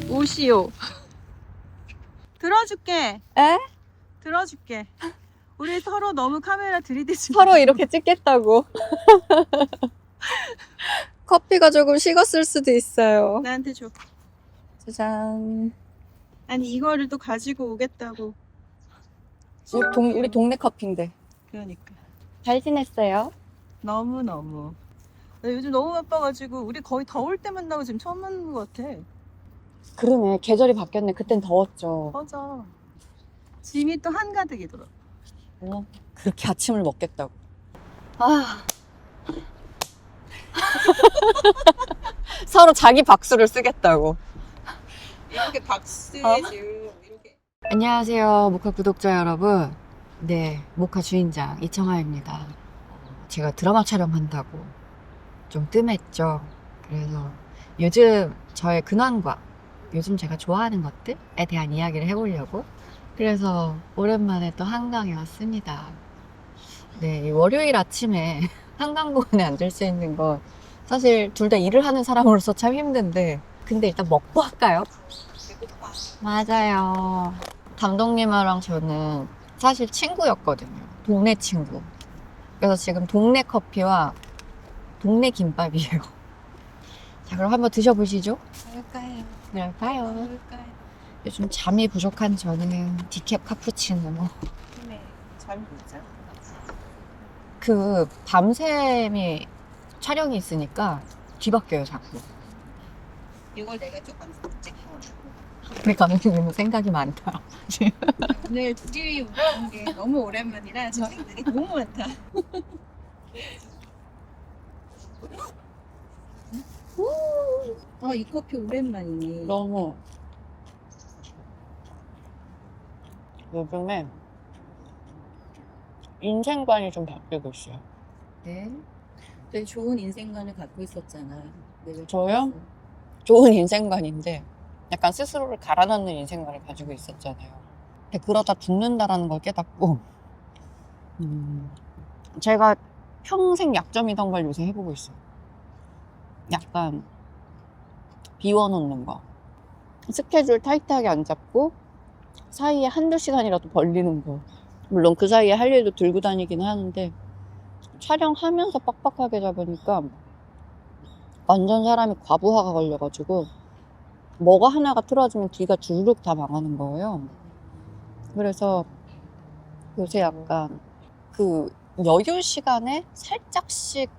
오시오. 들어줄게. 에? 들어줄게. 우리 서로 너무 카메라 들이대지 마. 서로 이렇게 찍겠다고. 커피가 조금 식었을 수도 있어요. 나한테 줘. 짜잔. 아니 이거를 또 가지고 오겠다고. 우리 동네 커피인데. 그러니까 잘 지냈어요? 너무. 나 요즘 너무 바빠가지고 우리 거의 더울 때 만나고 지금 처음 만난 것 같아. 그러네. 계절이 바뀌었네. 그땐 더웠죠. 맞아. 짐이 또 한가득이더라. 그렇게 아침을 먹겠다고. 아. 서로 자기 박수를 쓰겠다고. 이렇게 박수해 줘. 이렇게. 안녕하세요, 모카 구독자 여러분. 네, 모카 주인장 이청아입니다. 제가 드라마 촬영한다고 좀 뜸했죠. 그래서 요즘 저의 근황과 요즘 제가 좋아하는 것들에 대한 이야기를 해보려고 그래서 오랜만에 또 한강에 왔습니다. 네, 이 월요일 아침에 한강공원에 앉을 수 있는 건 사실 둘 다 일을 하는 사람으로서 참 힘든데 근데 일단 먹고 할까요? 맞아요. 감독님이랑 저는 사실 친구였거든요. 동네 친구. 그래서 지금 동네 커피와 동네 김밥이에요. 자, 그럼 한번 드셔보시죠. 그럴까요? 요즘 잠이 부족한 저는 디캡 카푸치노. 네, 잘 보자. 그 밤샘이 촬영이 있으니까 뒤바뀌어요, 자꾸. 이걸 내가 조금 찍고. 우리 감독님은 생각이 많다. 오늘 둘이 온 게 너무 오랜만이라 지금 생각이 너무 많다. 이 커피 오랜만이네. 너무 요즘에 인생관이 좀 바뀌고 있어요. 네. 되게 좋은 인생관을 갖고 있었잖아. 저요? 좋은 인생관인데 약간 스스로를 갈아넣는 인생관을 가지고 있었잖아요. 근데 그러다 죽는다라는 걸 깨닫고 제가 평생 약점이던 걸 요새 해보고 있어요. 약간 비워놓는 거. 스케줄 타이트하게 안 잡고 사이에 한두 시간이라도 벌리는 거. 물론 그 사이에 할 일도 들고 다니긴 하는데 촬영하면서 빡빡하게 잡으니까 완전 사람이 과부하가 걸려가지고 뭐가 하나가 틀어지면 뒤가 주르륵 다 망하는 거예요. 그래서 요새 약간 그 여유 시간에 살짝씩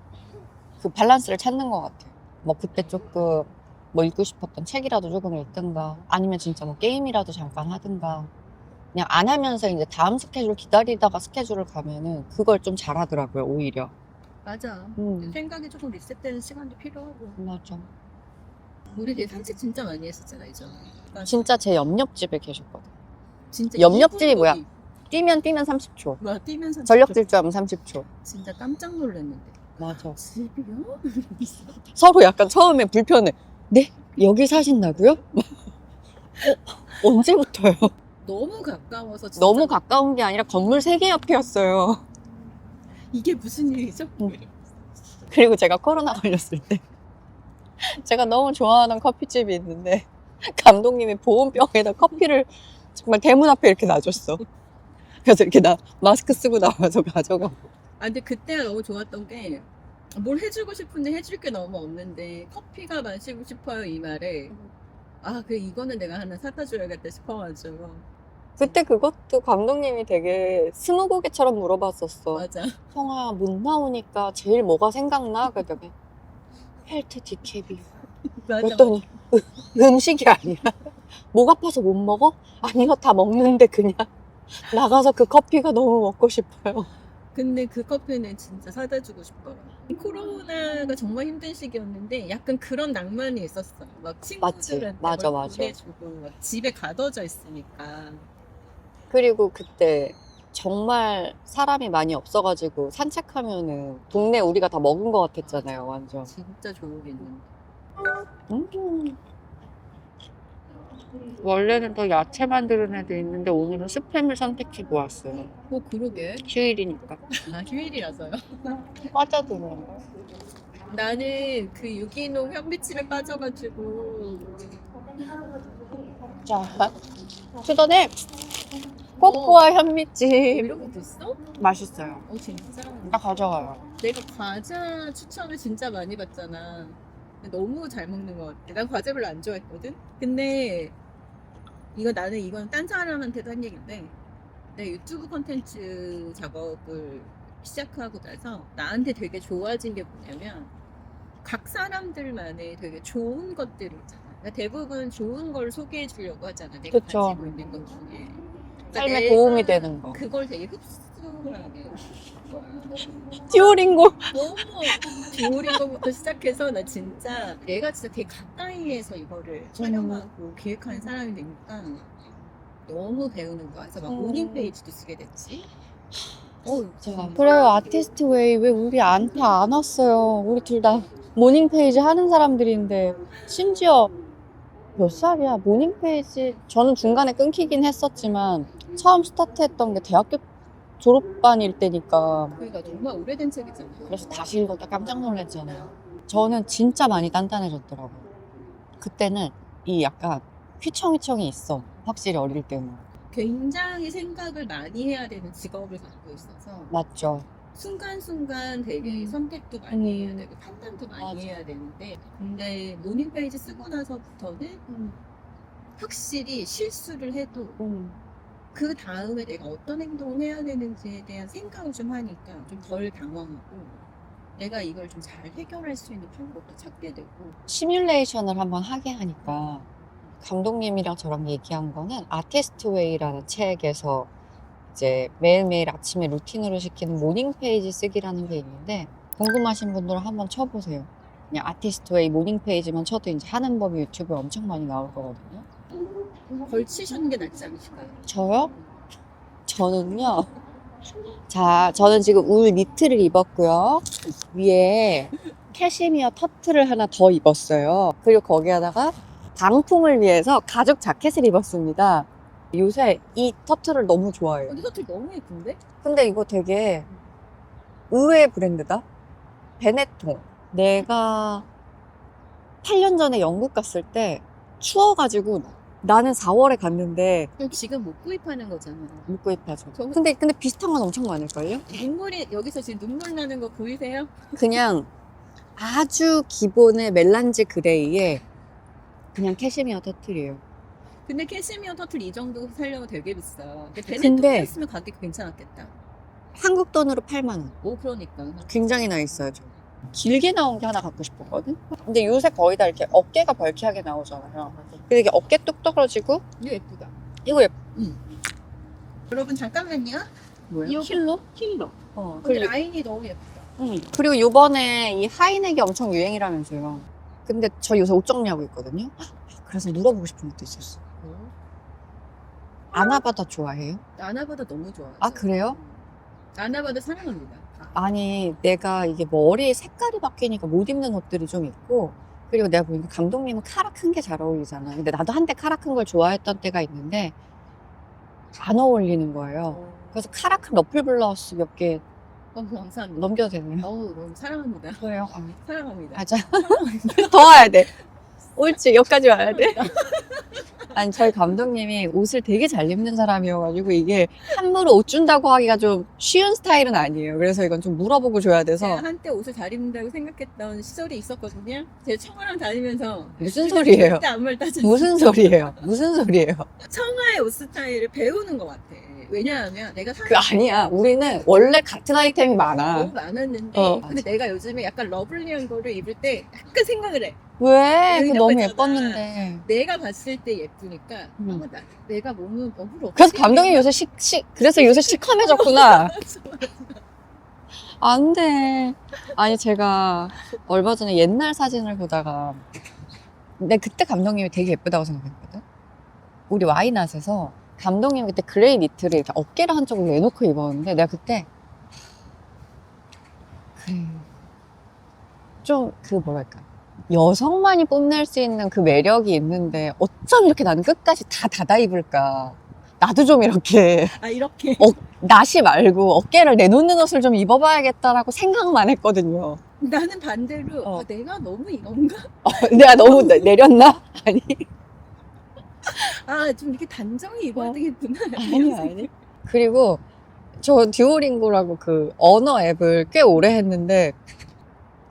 그 밸런스를 찾는 것 같아요. 뭐 그때 조금 뭐 읽고 싶었던 책이라도 조금 읽든가 아니면 진짜 뭐 게임이라도 잠깐 하든가 그냥 안 하면서 이제 다음 스케줄 기다리다가 스케줄을 가면은 그걸 좀 잘하더라고요, 오히려. 맞아. 생각이 조금 리셋되는 시간도 필요하고. 맞아. 우리 되게 산책 진짜 많이 했었잖아, 이전에. 진짜 제 옆집에 계셨거든. 진짜 옆집이 2분 뭐야? 거리. 뛰면 30초. 뭐야, 뛰면서 전력 질주하면 30초. 진짜 깜짝 놀랐는데. 맞아. 집이요? 서로 약간 처음에 불편해. 네? 여기 사신다고요? 언제부터요? 너무 가까워서 진짜 너무 가까운 게 아니라 건물 3개 옆이었어요. 이게 무슨 일이죠? 그리고 제가 코로나 걸렸을 때 제가 너무 좋아하는 커피집이 있는데 감독님이 보온병에다 커피를 정말 대문 앞에 이렇게 놔줬어. 그래서 이렇게 나 마스크 쓰고 나와서 가져가고. 근데 그때가 너무 좋았던 게 뭘 해주고 싶은데 해줄 게 너무 없는데 커피가 마시고 싶어요 이 말에 그래 이거는 내가 하나 사다 줘야겠다 싶어가지고. 그때 그것도 감독님이 되게 스무고개처럼 물어봤었어. 맞아. 성아 못 나오니까 제일 뭐가 생각나? 그랬더니 헬트 디캡이. 맞아. 그랬더니 음식이 아니라 목 아파서 못 먹어? 아니요, 다 먹는데 그냥 나가서 그 커피가 너무 먹고 싶어요. 근데 그 커피는 진짜 사다 주고 싶더라. 코로나가 정말 힘든 시기였는데 약간 그런 낭만이 있었어. 막 친구들한테 맞아, 뭘 맞아. 보내주고 막 집에 가둬져 있으니까. 그리고 그때 정말 사람이 많이 없어가지고 산책하면은 동네 우리가 다 먹은 것 같았잖아요, 완전. 진짜 조용했는데. 원래는 더 야채 만드는 애도 있는데 오늘은 스팸을 선택해고 왔어요. 뭐 그러게. 휴일이니까. 나 휴일이라서요. 빠져드는 거. 나는 그 유기농 현미찜에 빠져가지고 자, 투더네 코코아 현미찜. 이런 것도 있어? 맛있어요. 진짜? 나 가져가요. 내가 과자 추천을 진짜 많이 받잖아. 근데 너무 잘 먹는 것 같아. 난 과자 별로 안 좋아했거든? 근데 이건 딴 사람한테도 한 얘기인데 내 유튜브 콘텐츠 작업을 시작하고 나서 나한테 되게 좋아진 게 뭐냐면 각 사람들만의 되게 좋은 것들이 있잖아. 그러니까 대부분 좋은 걸 소개해 주려고 하잖아. 내가 그쵸. 가지고 있는 것 중에. 그러니까 삶에 내가 도움이 되는 거. 그걸 되게 흡수하게 듀오링고. 너무 듀오링거부터 시작해서 나 진짜 내가 진짜 되게 가까이에서 이거를 촬영하고 기획하는 사람이 되니까 너무 배우는 거야. 그래서 막 모닝 페이지도 쓰게 됐지. 그래요, 아티스트 웨이. 왜 우리 안 왔어요? 우리 둘 다 모닝 페이지 하는 사람들인데, 심지어 몇 살이야? 모닝 페이지. 저는 중간에 끊기긴 했었지만, 처음 스타트했던 게 대학교 졸업반일 때니까. 그러니까 정말 오래된 책이잖아. 그래서 다시 읽었다 깜짝 놀랐잖아요. 저는 진짜 많이 단단해졌더라고요. 그때는 이 약간 휘청휘청이 있어. 확실히 어릴 때는. 굉장히 생각을 많이 해야 되는 직업을 갖고 있어서 맞죠. 순간순간 되게 선택도 많이 해야 되고 판단도 많이 맞아. 해야 되는데 근데 모닝 페이지 쓰고 나서부터는 확실히 실수를 해도 그 다음에 내가 어떤 행동을 해야 되는지에 대한 생각을 좀 하니까 좀 덜 당황하고 내가 이걸 좀 잘 해결할 수 있는 방법도 찾게 되고 시뮬레이션을 한번 하게 하니까 감독님이랑 저랑 얘기한 거는 아티스트 웨이라는 책에서 이제 매일매일 아침에 루틴으로 시키는 모닝 페이지 쓰기라는 게 있는데 궁금하신 분들은 한번 쳐보세요. 그냥 아티스트 웨이 모닝 페이지만 쳐도 이제 하는 법이 유튜브에 엄청 많이 나올 거거든요. 걸치시는 게 낫지 않으실까요? 저요? 저는요. 자, 저는 지금 울 니트를 입었고요. 위에 캐시미어 터트를 하나 더 입었어요. 그리고 거기에다가 방풍을 위해서 가죽 자켓을 입었습니다. 요새 이 터트를 너무 좋아해요. 근데 서툴 너무 예쁜데? 근데 이거 되게 의외의 브랜드다. 베네통. 내가 8년 전에 영국 갔을 때 추워가지고 나는 4월에 갔는데 그럼 지금 못 구입하는 거잖아. 못 구입하죠. 근데 비슷한 건 엄청 많을걸요? 눈물이 여기서 지금 눈물 나는 거 보이세요? 그냥 아주 기본의 멜란지 그레이에 그냥 캐시미어 터틀이에요. 근데 캐시미어 터틀 이 정도 살려면 되게 비싸. 근데 근데- 베네통이었으면 가격이 괜찮았겠다. 한국 돈으로 8만 원. 오 그러니까. 굉장히 나 있어요, 저. 길게 나온 게 하나 갖고 싶었거든? 근데 요새 거의 다 이렇게 어깨가 벌키하게 나오잖아요. 근데 이게 어깨 뚝 떨어지고, 이거 예쁘다. 이거 예뻐. 여러분 잠깐만요. 뭐예요? 힐러? 힐러. 어, 근데 그리고, 라인이 너무 예쁘다. 그리고 요번에 이 하이넥이 엄청 유행이라면서요. 근데 저 요새 옷 정리하고 있거든요? 그래서 물어보고 싶은 것도 있었어. 아나바다 좋아해요? 아나바다 너무 좋아. 아, 그래요? 아나바다 사랑합니다. 아니, 내가 이게 머리 색깔이 바뀌니까 못 입는 옷들이 좀 있고, 그리고 내가 보니까 감독님은 카라 큰 게 잘 어울리잖아. 근데 나도 한때 카라 큰 걸 좋아했던 때가 있는데, 안 어울리는 거예요. 그래서 카라 큰 러플 블라우스 몇 개 감사합니다. 넘겨도 되나요? 어우 너무 사랑합니다. 그래요? 사랑합니다. 가자. 더 와야 돼. 옳지, 여기까지 와야 돼. 아니, 저희 감독님이 옷을 되게 잘 입는 사람이어가지고 이게 함부로 옷 준다고 하기가 좀 쉬운 스타일은 아니에요. 그래서 이건 좀 물어보고 줘야 돼서. 제가 한때 옷을 잘 입는다고 생각했던 시절이 있었거든요. 제가 청아랑 다니면서 무슨 소리예요? 그때 아무 말 따지 무슨 소리예요? 무슨 소리예요? 청아의 옷 스타일을 배우는 것 같아. 왜냐하면 내가 그 아니야. 우리는 원래 같은 아이템이 많아. 너무 많았는데 어. 근데 내가 요즘에 약간 러블리한 거를 입을 때 약간 생각을 해. 왜? 그 여기 너무 있잖아. 예뻤는데. 내가 봤을 때 예쁘니까 내가 몸은 너무 그래서 감독님 요새 그래서 요새 시커매졌구나. 안 돼. 아니, 제가 얼마 전에 옛날 사진을 보다가, 근데 그때 감독님이 되게 예쁘다고 생각했거든? 우리 와이낫에서 감독님이 그때 그레이 니트를 이렇게 어깨를 한쪽으로 내놓고 입었는데, 내가 그때, 그래. 좀, 뭐랄까. 여성만이 뽐낼 수 있는 그 매력이 있는데 어쩜 이렇게 나는 끝까지 다 닫아 입을까? 나도 좀 이렇게 아, 이렇게. 나시 말고 어깨를 내놓는 옷을 좀 입어봐야겠다라고 생각만 했거든요. 나는 반대로 내가 너무 이건가? 내가 너무 내렸나? 아니. 아, 좀 이렇게 단정히 입어야 되겠구나. 아니. 그리고 저 듀오링고라고 그 언어 앱을 꽤 오래 했는데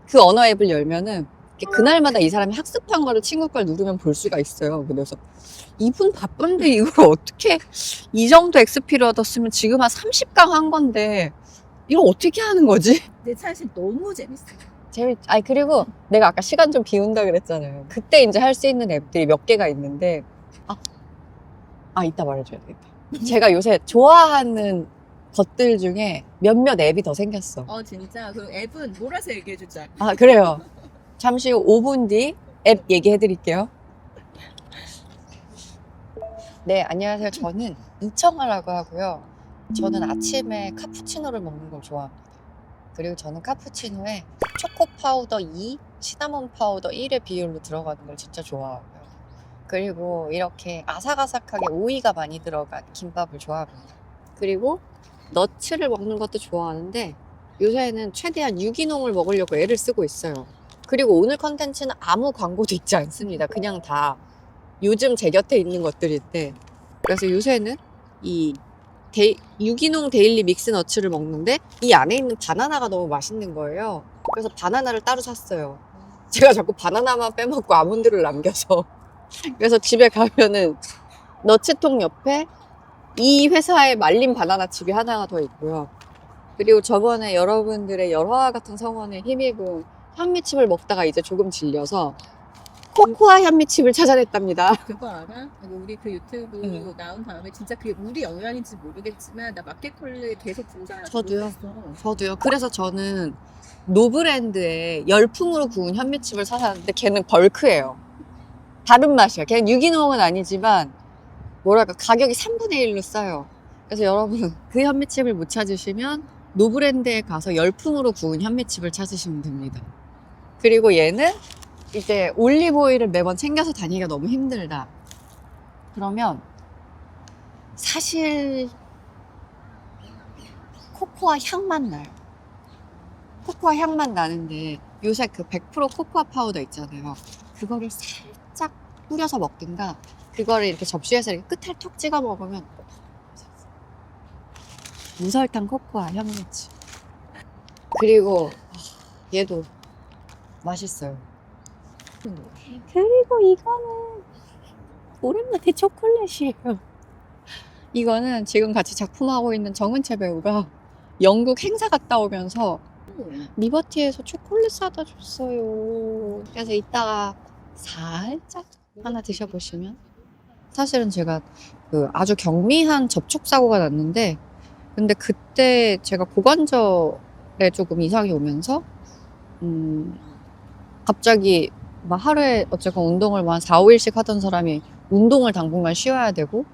그 언어 앱을 열면은 그날마다 이 사람이 학습한 거를 친구 걸 누르면 볼 수가 있어요. 그래서 이분 바쁜데 이걸 어떻게 이 정도 XP를 얻었으면 지금 한 30강 한 건데 이걸 어떻게 하는 거지? 근데 사실 너무 재밌어. 아니 그리고 내가 아까 시간 좀 비운다 그랬잖아요. 그때 이제 할 수 있는 앱들이 몇 개가 있는데 이따 말해줘야 되겠다. 제가 요새 좋아하는 것들 중에 몇몇 앱이 더 생겼어. 진짜. 그 앱은 몰아서 얘기해주자. 그래요. 잠시 후 5분 뒤 앱 얘기해드릴게요. 네, 안녕하세요. 저는 이청아라고 하고요. 저는 아침에 카푸치노를 먹는 걸 좋아합니다. 그리고 저는 카푸치노에 초코 파우더 2, 시나몬 파우더 1의 비율로 들어가는 걸 진짜 좋아하고요. 그리고 이렇게 아삭아삭하게 오이가 많이 들어간 김밥을 좋아합니다. 그리고 너츠를 먹는 것도 좋아하는데 요새는 최대한 유기농을 먹으려고 애를 쓰고 있어요. 그리고 오늘 컨텐츠는 아무 광고도 있지 않습니다. 그냥 다 요즘 제 곁에 있는 것들인데 그래서 요새는 이 유기농 데일리 믹스 너츠를 먹는데 이 안에 있는 바나나가 너무 맛있는 거예요. 그래서 바나나를 따로 샀어요. 제가 자꾸 바나나만 빼먹고 아몬드를 남겨서 그래서 집에 가면은 너츠통 옆에 이 회사의 말린 바나나 칩이 하나가 더 있고요. 그리고 저번에 여러분들의 열화와 같은 성원에 힘입은 현미칩을 먹다가 이제 조금 질려서 코코아 현미칩을 찾아냈답니다. 그거 알아? 우리 그 유튜브 응. 나온 다음에 진짜 그게 우리 영향인지 모르겠지만 나 마켓컬러에 계속 등장하고 저도요. 있어. 저도요. 그래서 저는 노브랜드의 열풍으로 구운 현미칩을 사놨는데 걔는 벌크예요. 다른 맛이야. 걔는 유기농은 아니지만 뭐랄까 가격이 3분의 1로 싸요. 그래서 여러분 그 현미칩을 못 찾으시면 노브랜드에 가서 열풍으로 구운 현미칩을 찾으시면 됩니다. 그리고 얘는 이제 올리브오일을 매번 챙겨서 다니기가 너무 힘들다. 그러면 사실 코코아 향만 나요. 코코아 향만 나는데 요새 그 100% 코코아 파우더 있잖아요. 그거를 살짝 뿌려서 먹든가 그거를 이렇게 접시에서 이렇게 끝을 톡 찍어 먹으면 무설탕 코코아 현미칩. 그리고 얘도 맛있어요. 그리고 이거는 오랜만에 초콜릿이에요. 이거는 지금 같이 작품하고 있는 정은채 배우가 영국 행사 갔다 오면서 리버티에서 초콜릿 사다 줬어요. 그래서 이따가 살짝 하나 드셔보시면. 사실은 제가 그 아주 경미한 접촉 사고가 났는데 근데 그때 제가 고관절에 조금 이상이 오면서 갑자기 막 하루에 어쨌건 운동을 막 4, 5일씩 하던 사람이 운동을 당분간 쉬어야 되고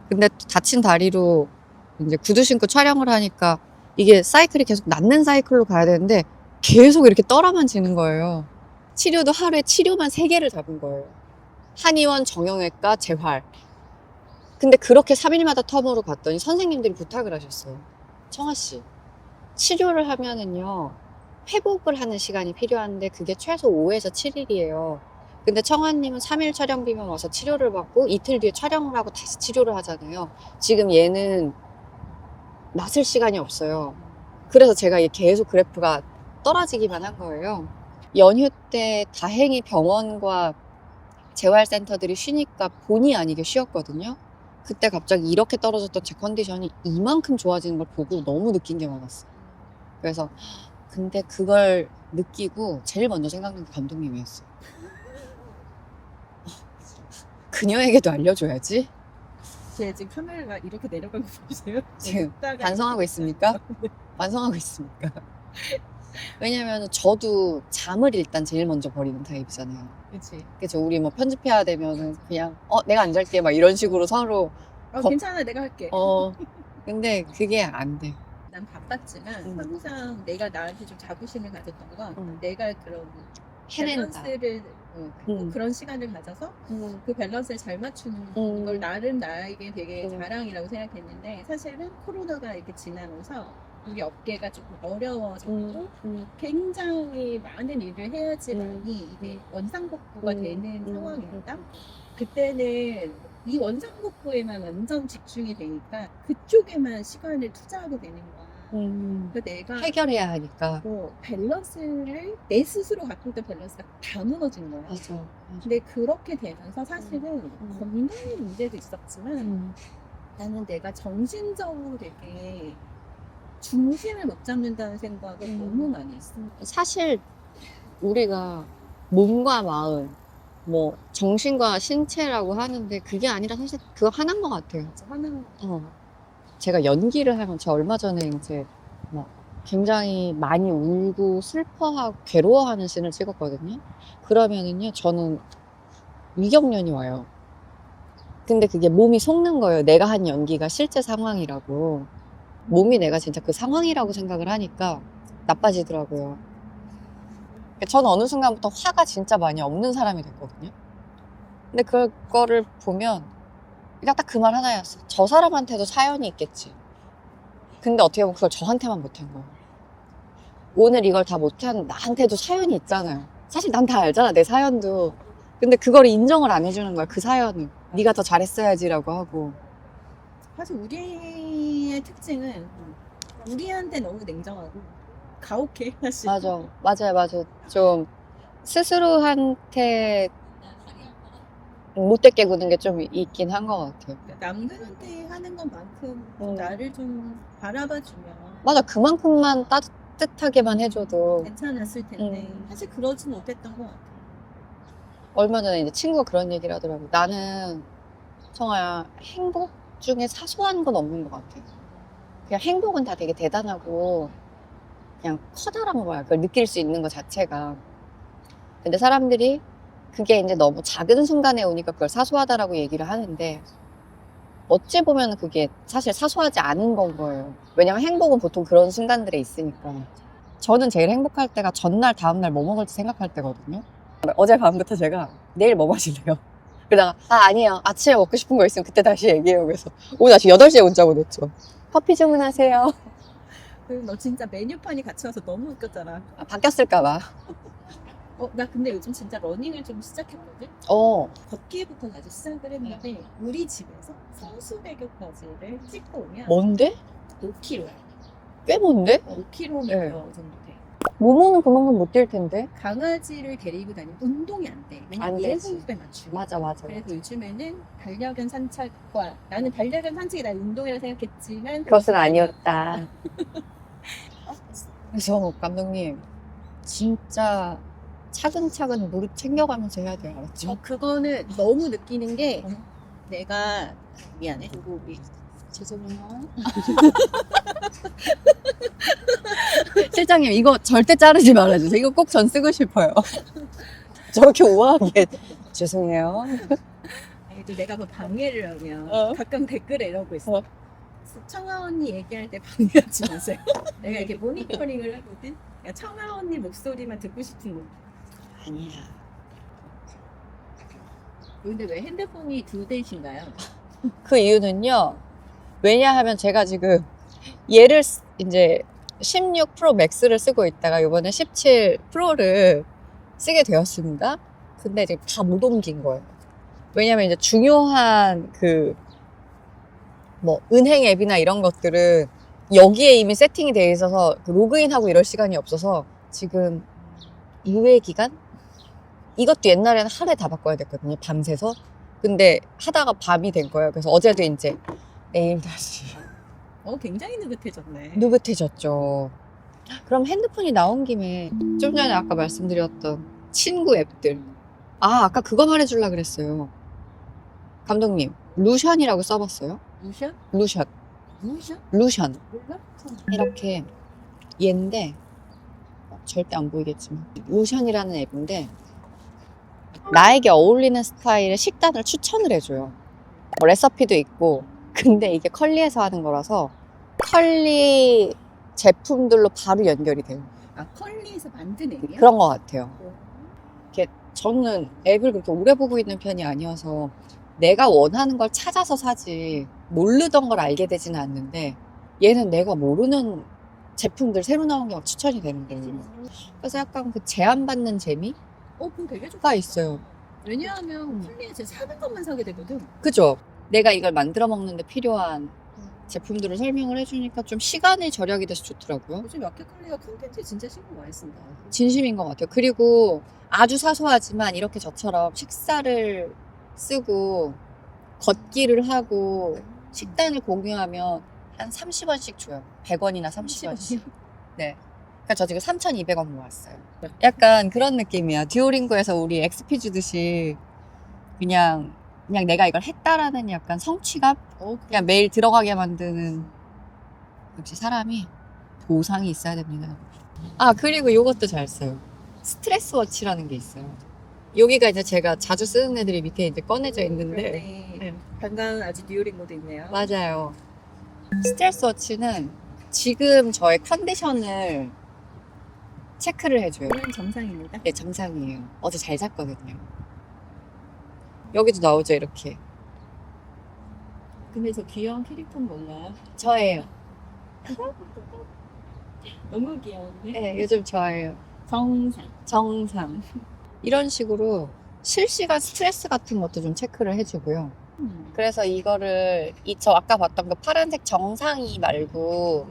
근데 또 다친 다리로 이제 구두 신고 촬영을 하니까 이게 사이클이 계속 낫는 사이클로 가야 되는데 계속 이렇게 떨어만 지는 거예요. 치료도 하루에 치료만 3개를 잡은 거예요. 한의원, 정형외과, 재활. 근데 그렇게 3일마다 텀으로 갔더니 선생님들이 부탁을 하셨어요. 청아씨, 치료를 하면은요, 회복을 하는 시간이 필요한데 그게 최소 5에서 7일이에요. 근데 청아님은 3일 촬영비만 와서 치료를 받고 이틀 뒤에 촬영을 하고 다시 치료를 하잖아요. 지금 얘는 낫을 시간이 없어요. 그래서 제가 계속 그래프가 떨어지기만 한 거예요. 연휴 때 다행히 병원과 재활센터들이 쉬니까 본의 아니게 쉬었거든요. 그때 갑자기 이렇게 떨어졌던 제 컨디션이 이만큼 좋아지는 걸 보고 너무 느낀 게 많았어요. 그래서 근데 그걸 느끼고 제일 먼저 생각난 게 감독님이었어요. 그녀에게도 알려줘야지. 제 지금 카메라가 이렇게 내려간 거 보세요? 지금 이따가 반성하고 있습니까? 반성하고 있습니까? 왜냐면 저도 잠을 일단 제일 먼저 버리는 타입이잖아요. 그치. 그래서 우리 뭐 편집해야 되면은 그냥 내가 안 잘게 막 이런 식으로 서로 괜찮아, 내가 할게. 근데 그게 안 돼. 난 바빴지만 항상 내가 나한테 좀 자부심을 가졌던 건 내가 그런 해낸다. 밸런스를 음. 그런 시간을 가져서 그 밸런스를 잘 맞추는 걸 나름 나에게 되게 자랑이라고 생각했는데 사실은 코로나가 이렇게 지나면서 우리 업계가 조금 어려워졌고 굉장히 많은 일을 해야지만이 이게 원상복구가 되는 상황이었다. 그때는 이 원상복구에만 완전 집중이 되니까 그쪽에만 시간을 투자하게 되는 거야. 그래서 내가 해결해야 하니까. 밸런스를 내 스스로 갖고 있던 밸런스가 다 무너진 거야. 맞아. 근데 그렇게 되면서 사실은 건강의 문제도 있었지만 나는 내가 정신적으로 되게 중심을 못 잡는다는 생각을 너무 많이 했어. 사실 우리가 몸과 마음, 뭐 정신과 신체라고 하는데 그게 아니라 사실 그거 하나인 것 같아요. 하나 제가 연기를 하면 저 얼마 전에 이제 막 굉장히 많이 울고 슬퍼하고 괴로워하는 씬을 찍었거든요. 그러면은요 저는 위경련이 와요. 근데 그게 몸이 속는 거예요. 내가 한 연기가 실제 상황이라고. 몸이 내가 진짜 그 상황이라고 생각을 하니까 나빠지더라고요. 저는 어느 순간부터 화가 진짜 많이 없는 사람이 됐거든요. 근데 그거를 보면 그냥 딱 그 말 하나였어. 저 사람한테도 사연이 있겠지. 근데 어떻게 보면 그걸 저한테만 못한 거예요. 오늘 이걸 다 못한 나한테도 사연이 있잖아요. 사실 난 다 알잖아, 내 사연도. 근데 그걸 인정을 안 해주는 거야, 그 사연을. 네가 더 잘했어야지라고 하고. 사실 우리의 특징은 우리한테 너무 냉정하고 가혹해 사실. 맞아. 좀 스스로한테 못되게 구는 게 좀 있긴 한 것 같아요. 남들한테 하는 것만큼 나를 좀 바라봐주면 맞아, 그만큼만 따뜻하게만 해줘도. 괜찮았을 텐데 사실 그러진 못했던 것 같아. 얼마 전에 이제 친구가 그런 얘기를 하더라고. 나는 정말 행복 중에 사소한 건 없는 것 같아. 그냥 행복은 다 되게 대단하고 그냥 커다란 거야. 그걸 느낄 수 있는 것 자체가. 근데 사람들이 그게 이제 너무 작은 순간에 오니까 그걸 사소하다라고 얘기를 하는데 어찌 보면 그게 사실 사소하지 않은 건 거예요. 왜냐면 행복은 보통 그런 순간들에 있으니까. 저는 제일 행복할 때가 전날 다음날 뭐 먹을지 생각할 때거든요. 어제 밤부터 제가 내일 뭐 마실래요? 그러다가 아니에요. 아침에 먹고 싶은 거 있으면 그때 다시 얘기해요. 그래서 오늘 아침 8시에 문자 보냈죠. 커피 주문하세요. 너 진짜 메뉴판이 같이 와서 너무 웃겼잖아. 바뀌었을까봐. 나 근데 요즘 진짜 러닝을 좀 시작했거든? 걷기부터 다시 시작을 했는데 우리 집에서 성수대교까지를 찍고 오면 뭔데? 5km야. 꽤 뭔데? 5km 네. 정도 돼. 모모는 그만큼 못 뛸 텐데. 강아지를 데리고 다니면 운동이 안 돼. 안 왜냐면 얘 되지. 호흡에 맞추고. 맞아. 그래서 요즘에는 반려견 산책과 나는 반려견 산책이 난 운동이라 생각했지만 그것은 아니었다. 그래서 감독님 진짜 차근차근 무릎 챙겨가면서 해야 돼요. 알았죠? 그거는 너무 느끼는 게 내가 미안해. 죄송해요. 실장님 이거 절대 자르지 말아주세요. 이거 꼭 전 쓰고 싶어요. 저렇게 우아하게 죄송해요. 아니, 또 내가 뭐 방해를 하면 가끔 댓글에 이러고 있어. 청아 언니 얘기할 때 방해하지 마세요. 내가 이렇게 모니터링을 하거든. 그러니까 청아 언니 목소리만 듣고 싶은 거. 아니야. 근데 왜 핸드폰이 2대신가요? 그 이유는요. 왜냐하면 제가 지금 얘를 이제 16 프로 맥스를 쓰고 있다가 이번에 17 프로를 쓰게 되었습니다. 근데 지금 다 못 옮긴 거예요. 왜냐면 이제 중요한 뭐 은행 앱이나 이런 것들은 여기에 이미 세팅이 되어 있어서 로그인하고 이럴 시간이 없어서 지금 유예 기간? 이것도 옛날에는 하루에 다 바꿔야 됐거든요. 밤새서. 근데 하다가 밤이 된 거예요. 그래서 어제도 이제 내일 다시 굉장히 느긋해졌네. 느긋해졌죠. 그럼 핸드폰이 나온 김에 좀 전에 아까 말씀드렸던 친구 앱들. 아까 그거 말해주려고 그랬어요. 감독님, 루션이라고 써봤어요? 루션? 루션. 루션? 루션. 몰라? 이렇게 얘인데 절대 안 보이겠지만 루션이라는 앱인데 나에게 어울리는 스타일의 식단을 추천을 해줘요. 뭐 레시피도 있고 근데 이게 컬리에서 하는 거라서 컬리 제품들로 바로 연결이 돼요. 컬리에서 만든 앱이야? 그런 것 같아요. 저는 앱을 그렇게 오래 보고 있는 편이 아니어서 내가 원하는 걸 찾아서 사지 모르던 걸 알게 되지는 않는데 얘는 내가 모르는 제품들 새로 나온 게 막 추천이 되는 거예요. 그래서 약간 그 제한받는 재미가 그럼 되게 좋다. 있어요. 왜냐하면 플리에 제가 사는 것만 사게 되거든. 그죠? 내가 이걸 만들어 먹는데 필요한 제품들을 설명을 해주니까 좀 시간이 절약이 돼서 좋더라고요. 요즘 마켓컬리가 콘텐츠 진짜 신경 많이 쓴다. 진심인 것 같아요. 그리고 아주 사소하지만 이렇게 저처럼 식사를 쓰고 걷기를 하고 식단을 공유하면 한 30원씩 줘요. 100원이나 30원씩. 네. 그러니까 저 지금 3,200원 모았어요. 약간 그런 느낌이야. 듀오링고에서 우리 XP 주듯이 그냥 내가 이걸 했다라는 약간 성취감? 그냥 매일 들어가게 만드는 역시 사람이 보상이 있어야 됩니다. 아, 그리고 요것도 잘 써요. 스트레스 워치라는 게 있어요. 여기가 이제 제가 자주 쓰는 애들이 밑에 이제 꺼내져 있는데. 네. 반가운 아주 듀오링고도 있네요. 맞아요. 스트레스 워치는 지금 저의 컨디션을 체크를 해줘요. 오늘 정상입니다. 네, 정상이에요. 어제 잘 잤거든요. 여기도 나오죠, 이렇게. 근데 저 귀여운 캐릭터는 뭔가요? 저예요. 너무 귀여운데? 네, 요즘 저예요. 정상. 정상. 이런 식으로 실시간 스트레스 같은 것도 좀 체크를 해주고요. 그래서 이거를 저 아까 봤던 그 파란색 정상이 말고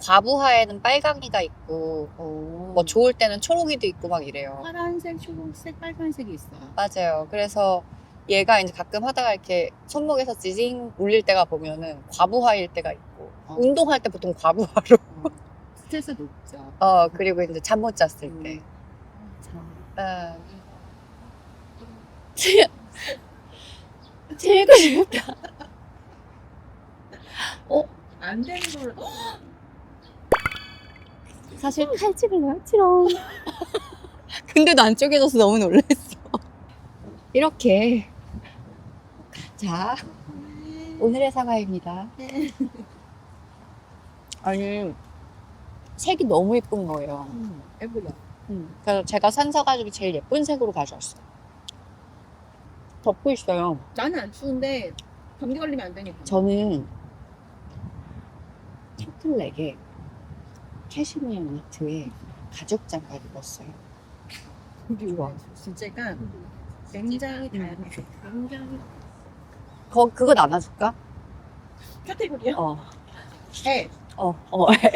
과부하에는 빨강이가 있고 뭐 좋을 때는 초록이도 있고 막 이래요. 파란색, 초록색, 빨간색이 있어요. 맞아요. 그래서 얘가 이제 가끔 하다가 이렇게 손목에서 지징 울릴 때가 보면은 과부하일 때가 있고 운동할 때 보통 과부하로 스트레스 높죠. 그리고 이제 잠 못 잤을 때 들고 싶다. 안 되는 걸. 사실 칼집을 넣었지롱. 근데도 안 쪼개져서 너무 놀랐어. 이렇게. 자, 오늘의 사과입니다. 아니, 색이 너무 예쁜 거예요. 예쁘다. 그래서 제가 산 사과 중에 제일 예쁜 색으로 가져왔어요. 덮고 있어요. 나는 안 추운데 감기 걸리면 안 되니까. 저는 터틀넥에 캐시미어 니트에 가죽 장갑 입었어요. 좋아. 진짜 약간 굉장히 다양해. 굉장히 그거 나눠줄까? 카테고리요? 앱.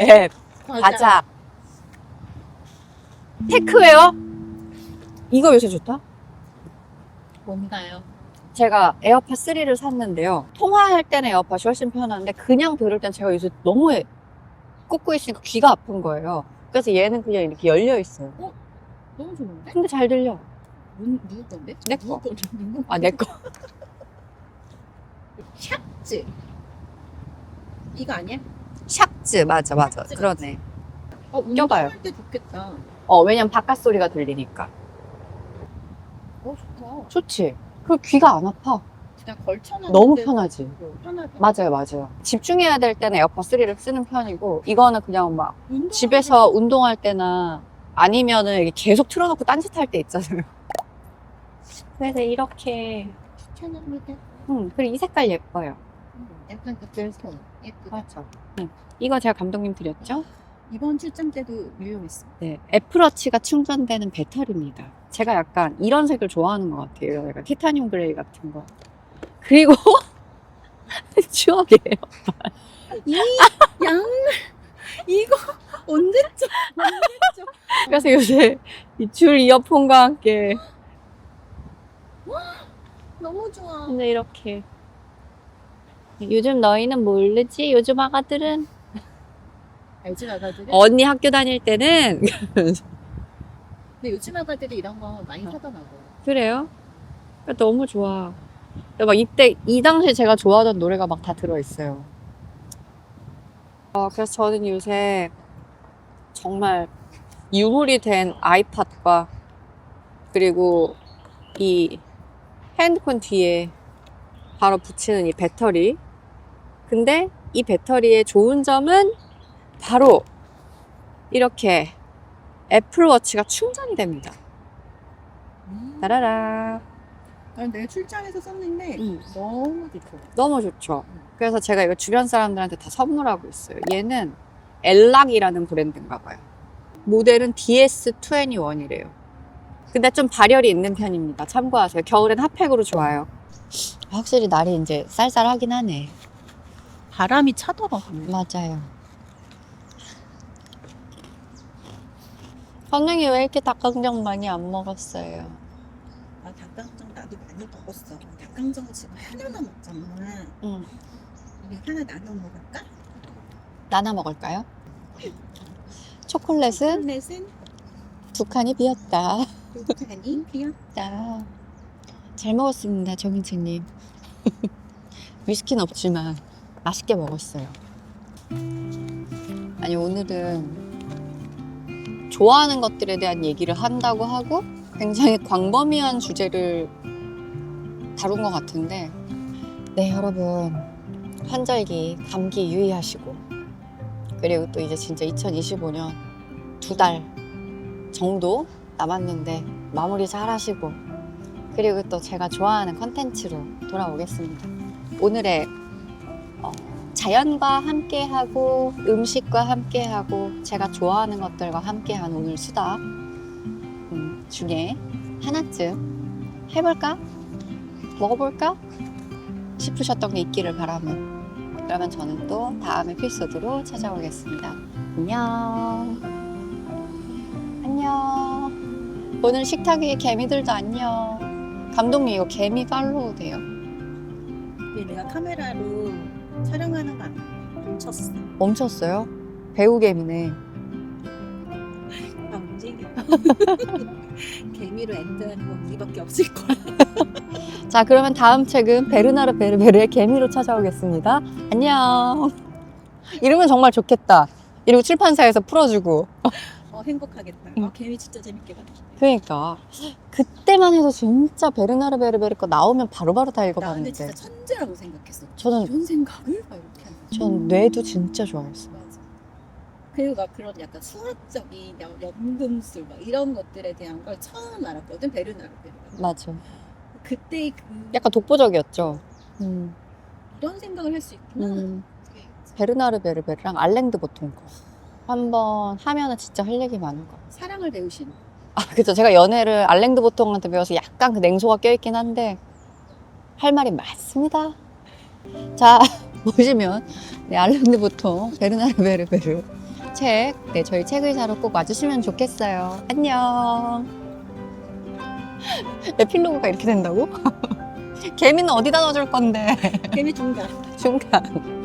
앱. 앱. 과자. 테크웨어? 이거 요새 좋다? 뭔가요? 제가 에어팟 3를 샀는데요. 통화할 때는 에어팟이 훨씬 편한데 그냥 들을 땐 제가 요새 너무 꽂고 있으니까 귀가 아픈 거예요. 그래서 얘는 그냥 이렇게 열려 있어요. 너무 좋은데? 근데 잘 들려. 누구 건데? 내 거. 누구 아, 내 거. 샥즈. 이거 아니야? 샥즈. 맞아. 샥즈 그러네. 껴봐요. 할때 좋겠다. 왜냐면 바깥 소리가 들리니까. 좋다. 좋지? 그리고 귀가 안 아파. 그냥 걸쳐놨는데 너무 편하지. 편하다. 맞아요. 집중해야 될 때는 에어팟 3를 쓰는 편이고, 이거는 그냥 막 운동할 집에서 운동할 때나 아니면은 이게 계속 틀어놓고 딴짓할 때 있잖아요. 그래서 이렇게. 때 추천합니다. 그리고 이 색깔 예뻐요. 약간 그 별색 예쁘다. 맞아. 이거 제가 감독님 드렸죠? 이번 출장 때도 유용했어. 네. 애플워치가 충전되는 배터리입니다. 제가 약간 이런 색을 좋아하는 것 같아요. 약간 티타늄 그레이 같은 거. 그리고 추억이에요. 이 양말 이거 언제쯤? 그래서 요새 이 줄 이어폰과 함께 너무 좋아. 근데 이렇게 요즘 너희는 모르지? 요즘 아가들은 알지 아가들이? 언니 학교 다닐 때는 근데 요즘 아가들이 이런 거 많이 하더라고. 그래요? 그러니까 너무 좋아. 근데 막 이 당시에 제가 좋아하던 노래가 막 다 들어있어요. 그래서 저는 요새 정말 유물이 된 아이팟과 그리고 이 핸드폰 뒤에 바로 붙이는 이 배터리. 근데 이 배터리의 좋은 점은 바로 이렇게 애플워치가 충전이 됩니다. 따라라. 난 내가 출장에서 썼는데 너무 좋고. 너무 좋죠. 그래서 제가 이거 주변 사람들한테 다 선물하고 있어요. 얘는 엘락이라는 브랜드인가 봐요. 모델은 DS21이래요. 근데 좀 발열이 있는 편입니다. 참고하세요. 겨울엔 핫팩으로 좋아요. 확실히 날이 이제 쌀쌀하긴 하네. 바람이 차더라고. 맞아요. 선생님 왜 이렇게 닭강정 많이 안 먹었어요? 아, 닭강정 나도 많이 먹었어. 닭강정 지금 하나만 먹잖아. 응. 우리 하나 나눠 먹을까? 나눠 먹을까요? 초콜릿은 초콜릿은 두 칸이 비었다. 두칸이 비었다. 잘 먹었습니다, 정인채님. 위스키는 없지만 맛있게 먹었어요. 아니, 오늘은 좋아하는 것들에 대한 얘기를 한다고 하고 굉장히 광범위한 주제를 다룬 것 같은데, 네, 여러분, 환절기, 감기 유의하시고, 그리고 또 이제 진짜 2025년 2달 정도 남았는데 마무리 잘 하시고, 그리고 또 제가 좋아하는 컨텐츠로 돌아오겠습니다. 오늘의 자연과 함께하고 음식과 함께하고 제가 좋아하는 것들과 함께한 오늘 수다 중에 하나쯤 해볼까? 먹어볼까? 싶으셨던 게 있기를 바라면, 그러면 저는 또 다음 에피소드로 찾아오겠습니다. 안녕. 안녕. 오늘 식탁 위에 개미들도 안녕. 감독님, 이거 개미 팔로우 돼요. 근데 내가 카메라로 촬영하는 거 안 멈췄어. 멈췄어요? 배우 개미네. 아, 움직여. 개미로 엔드하는 건 우리밖에 없을 거야. 자, 그러면 다음 책은 베르나르 베르베르의 개미로 찾아오겠습니다. 안녕. 이러면 정말 좋겠다. 이러고 출판사에서 풀어주고. 행복하겠다. 개미 진짜 재밌게 봤어. 그러니까 그때만 해도 진짜 베르나르 베르베르 거 나오면 바로바로 다 나는 읽어봤는데, 진짜 천재라고 생각했어. 저는 이런 생각을? 막 이렇게 하는 거야. 전 뇌도 진짜 좋아했어요. 맞아. 그리고 막 그런 약간 수학적인 연금술 막 이런 것들에 대한 걸 처음 알았거든. 베르나르 베르베르. 맞아. 그때 약간 독보적이었죠. 이런 생각을 할 수 있구나. 베르나르 베르베르랑 알랭 드 보통 거 한번 하면은 진짜 할 얘기 많은 거. 사랑을 배우신. 아, 그죠. 제가 연애를 알랭 드 보통한테 배워서 약간 그 냉소가 껴있긴 한데 할 말이 많습니다. 자, 보시면 네, 알랭 드 보통 베르나르 베르베르 책, 네, 저희 책의사로 꼭 와주시면 좋겠어요. 안녕. 에필로그가 이렇게 된다고? 개미는 어디다 넣어줄 건데? 개미 중간. 중간.